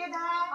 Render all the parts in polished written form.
मजेदार,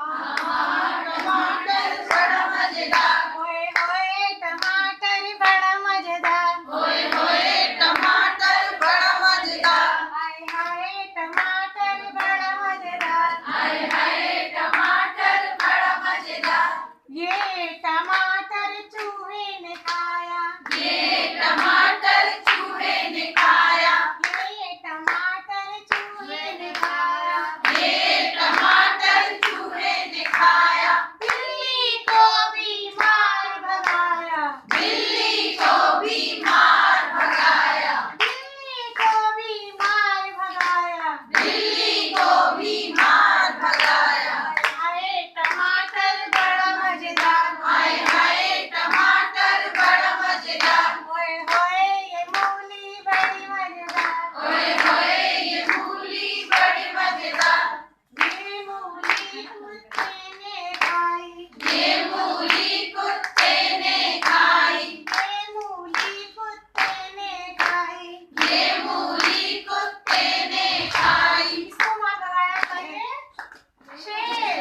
टमाटर बड़ा मजेदार, ओए होए टमाटर बड़ा मजेदार, ओए होए टमाटर बड़ा मजेदार, हाय हाय टमाटर बड़ा मजेदार, हाय हाय टमाटर बड़ा मजेदार, ये टमाटर चूहे ने खाया, ये टमाटर चूहे ने खाया, ये टमाटर चूहे ने खाया, ये टमाटर चूहे ने खाया, बिल्ली को भी मार भगाया, बिल्ली को भी मार भगाया, बिल्ली को भी मार भगाया, बिल्ली को भी मार भगाया, हाय टमाटर बड़ा मजेदार, हाय हाय टमाटर बड़ा मजेदार, ओए होए ये मूली बड़ी मजेदार, ओए होए ये मूली बड़ी मजेदार, ये मूली कुत्ते ने खाई, ये मूली कुत्ते ने खाई, ये मूली कुत्ते ने खाई, ये मूली कुत्ते ने खाई, इसको मार भगाया कहिए, शेर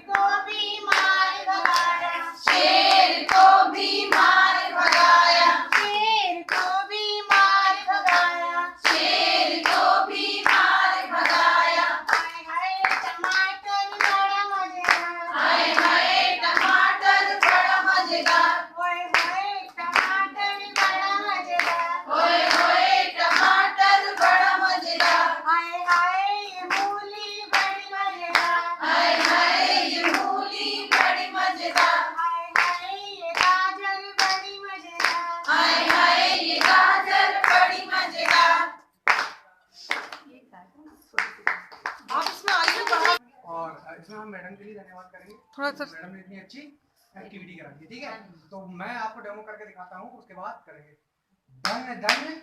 को भी मार भगाया, शेर को भी मार भगाया, शेर को भी मार भगाया, शेर को भी मार भगाया, हाय हाय टमाटर बड़ा मजेदार, हाय हाय टमाटर बड़ा मजेदार, ओए होए टमाटर बड़ा मजेदार, ओए होए टमाटर बड़ा मजेदार, हाय हाय ये मूली बड़ी मजेदार, हाय हाय ये मूली बड़ी मजेदार, हाय हाय ये गाजर बड़ी मजेदार, हाय हाय ये गाजर बड़ी मजेदार। आप इसमें आइए बाहर। और इसमें हम मैडम के लिए धन्यवाद करेंगे, थोड़ा सा मैडम ने इतनी अच्छी एक्टिविटी करा दी। ठीक है, तो मैं आपको डेमो करके दिखाता हूँ, उसके बाद करेंगे धन्य धन्य।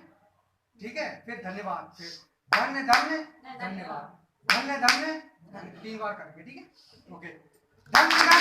ठीक है, फिर धन्यवाद, फिर धन्य धन्य धन्यवाद, धन्य धन्य धन्य, 3 बार करेंगे। ठीक है, ओके, धन्य।